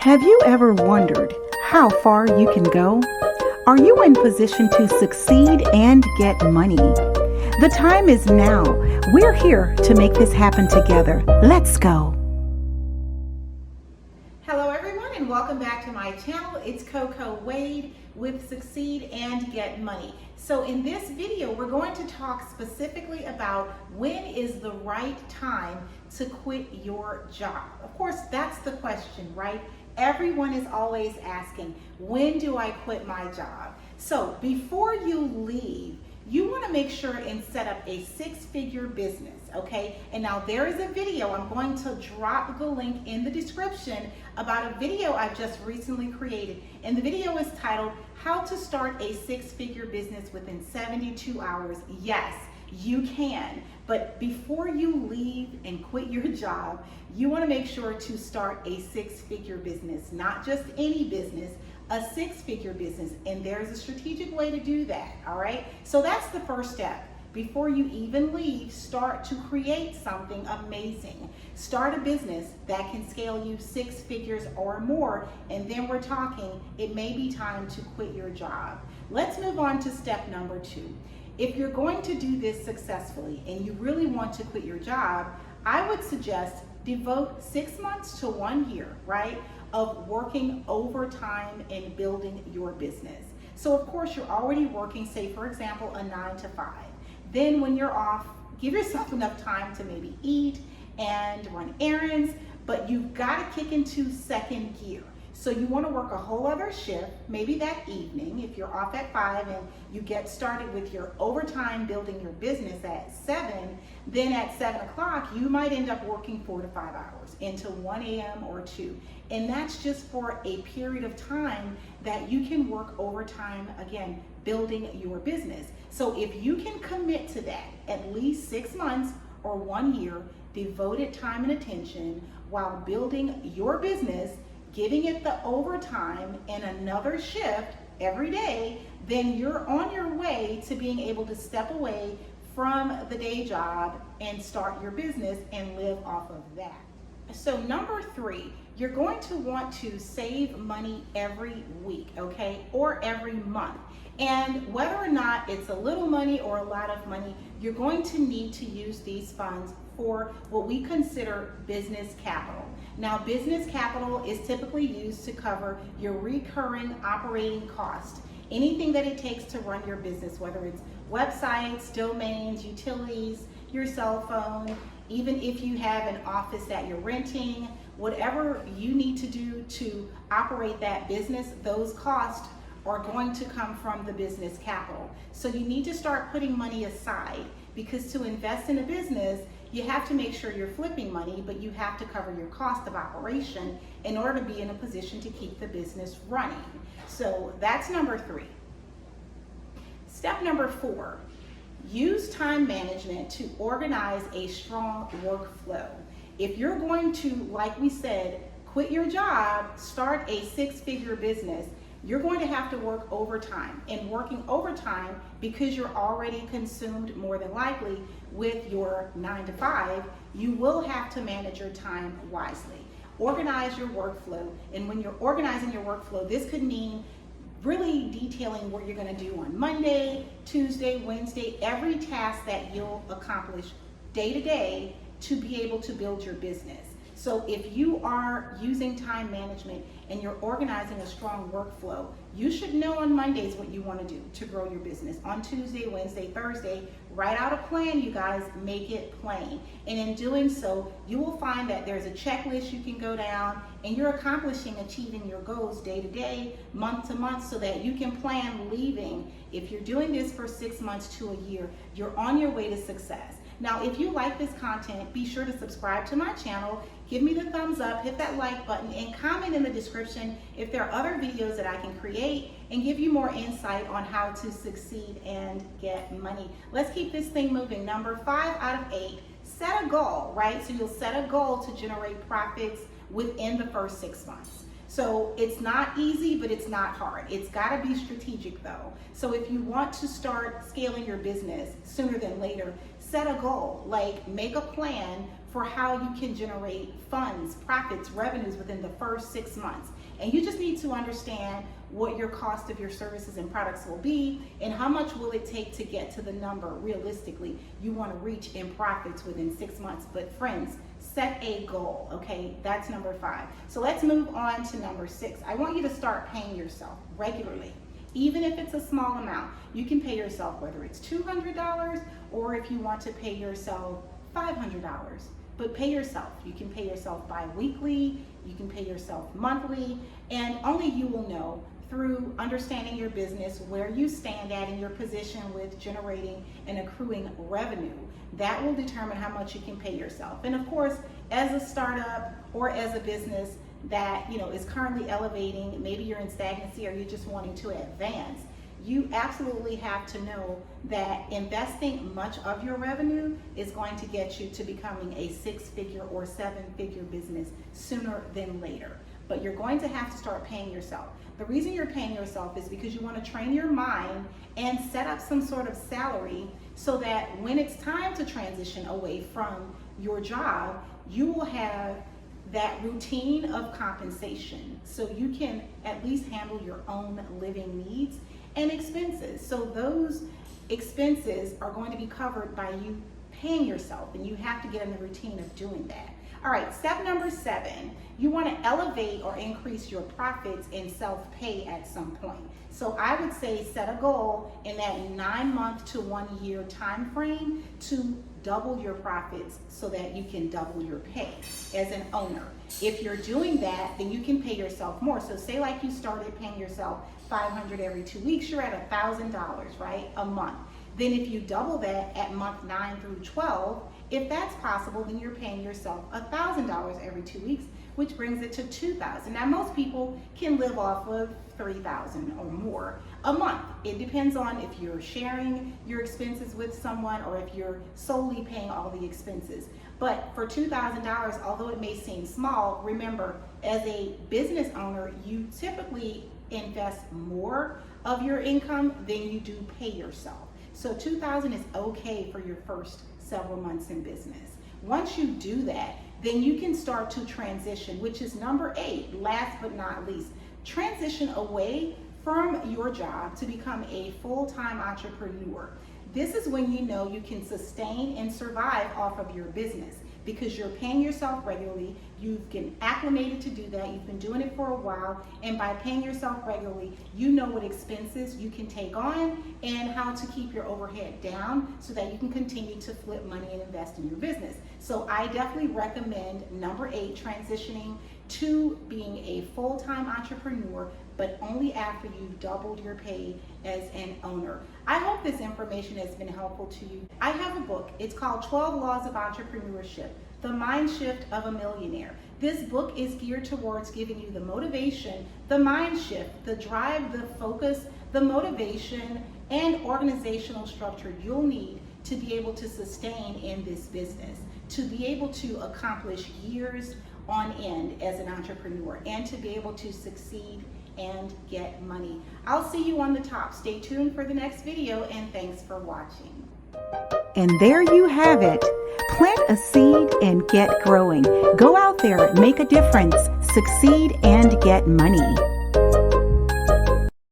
Have you ever wondered how far you can go? Are you in position to succeed and get money? The time is now. We're here to make this happen together. Let's go. Hello everyone and welcome back to my channel. It's Coco Wade with Succeed and Get Money. So in this video, we're going to talk specifically about when is the right time to quit your job. Of course, that's the question, right? Everyone is always asking, when do I quit my job? So before you leave, you want to make sure and set up a six-figure business, okay? And now there is a video, I'm going to drop the link in the description about a video I just recently created. And the video is titled, How to Start a Six-Figure Business Within 72 Hours. Yes, you can. But before you leave and quit your job, you want to make sure to start a six-figure business, not just any business, a six-figure business, and there's a strategic way to do that, all right? So that's the first step. Before you even leave, start to create something amazing. Start a business that can scale you six figures or more, and then we're talking, it may be time to quit your job. Let's move on to step number 2. If you're going to do this successfully and you really want to quit your job, I would suggest devote 6 months to 1 year, right, of working overtime and building your business. So of course you're already working, say for example, a 9 to 5. Then when you're off, give yourself enough time to maybe eat and run errands, but you've got to kick into second gear. So you want to work a whole other shift, maybe that evening, if you're off at 5 and you get started with your overtime building your business at 7, then at 7 o'clock, you might end up working 4 to 5 hours into 1 a.m. or 2. And that's just for a period of time that you can work overtime, again, building your business. So if you can commit to that at least 6 months or 1 year, devoted time and attention while building your business, giving it the overtime and another shift every day, then you're on your way to being able to step away from the day job and start your business and live off of that. So number 3, you're going to want to save money every week, okay, or every month. And whether or not it's a little money or a lot of money, you're going to need to use these funds for what we consider business capital. Now, business capital is typically used to cover your recurring operating cost. Anything that it takes to run your business, whether it's websites, domains, utilities, your cell phone, even if you have an office that you're renting, whatever you need to do to operate that business, those costs are going to come from the business capital. So you need to start putting money aside, because to invest in a business, you have to make sure you're flipping money, but you have to cover your cost of operation in order to be in a position to keep the business running. So that's number 3. Step number 4, use time management to organize a strong workflow. If you're going to, like we said, quit your job, start a six-figure business, you're going to have to work overtime. And working overtime, because you're already consumed more than likely with your 9 to 5, you will have to manage your time wisely. Organize your workflow. And when you're organizing your workflow, this could mean really detailing what you're going to do on Monday, Tuesday, Wednesday, every task that you'll accomplish day to day to be able to build your business. So if you are using time management and you're organizing a strong workflow, you should know on Mondays what you want to do to grow your business. On Tuesday, Wednesday, Thursday, write out a plan, you guys, make it plain. And in doing so, you will find that there's a checklist you can go down and you're achieving your goals day to day, month to month, so that you can plan leaving. If you're doing this for 6 months to a year, you're on your way to success. Now, if you like this content, be sure to subscribe to my channel, give me the thumbs up, hit that like button, and comment in the description if there are other videos that I can create and give you more insight on how to succeed and get money. Let's keep this thing moving. Number 5 out of 8, set a goal, right? So you'll set a goal to generate profits within the first 6 months. So it's not easy, but it's not hard. It's got to be strategic though. So if you want to start scaling your business sooner than later, set a goal, like make a plan for how you can generate funds, profits, revenues within the first 6 months. And you just need to understand what your cost of your services and products will be and how much will it take to get to the number realistically you want to reach in profits within 6 months. But friends, set a goal, okay? That's number 5. So let's move on to number 6. I want you to start paying yourself regularly. Even if it's a small amount, you can pay yourself, whether it's $200 or if you want to pay yourself $500. But pay yourself. You can pay yourself bi-weekly, you can pay yourself monthly, and only you will know through understanding your business where you stand at in your position with generating and accruing revenue. That will determine how much you can pay yourself. And of course, as a startup or as a business that is currently elevating, maybe you're in stagnancy or you're just wanting to advance, you absolutely have to know that investing much of your revenue is going to get you to becoming a 6-figure or 7-figure business sooner than later. But you're going to have to start paying yourself. The reason you're paying yourself is because you want to train your mind and set up some sort of salary so that when it's time to transition away from your job, you will have that routine of compensation so you can at least handle your own living needs and expenses. So those expenses are going to be covered by you paying yourself, and you have to get in the routine of doing that. All right, step number 7, you want to elevate or increase your profits and self-pay at some point. So I would say set a goal in that 9-month to 1-year time frame to double your profits so that you can double your pay as an owner. If you're doing that, then you can pay yourself more. So say like you started paying yourself $500 every 2 weeks, you're at $1,000, right, a month. Then if you double that at month 9 through 12, if that's possible, then you're paying yourself $1,000 every 2 weeks, which brings it to $2,000. Now most people can live off of $3,000 or more a month. It depends on if you're sharing your expenses with someone or if you're solely paying all the expenses. But for $2,000, although it may seem small, remember, as a business owner, you typically invest more of your income than you do pay yourself. So $2,000 is okay for your first several months in business. Once you do that, then you can start to transition, which is number 8, last but not least. Transition away from your job to become a full-time entrepreneur. This is when you know you can sustain and survive off of your business because you're paying yourself regularly, you've been acclimated to do that, you've been doing it for a while, and by paying yourself regularly, you know what expenses you can take on and how to keep your overhead down so that you can continue to flip money and invest in your business. So I definitely recommend number 8, transitioning to being a full-time entrepreneur, but only after you've doubled your pay as an owner. I hope this information has been helpful to you. I have a book. It's called 12 Laws of Entrepreneurship, The Mind Shift of a Millionaire. This book is geared towards giving you the motivation, the mind shift, the drive, the focus, the motivation, and organizational structure you'll need to be able to sustain in this business, to be able to accomplish years on end as an entrepreneur, and to be able to succeed and get money. I'll see you on the top. Stay tuned for the next video, and thanks for watching. And there you have it. Plant a seed and get growing. Go out there, make a difference, succeed and get money.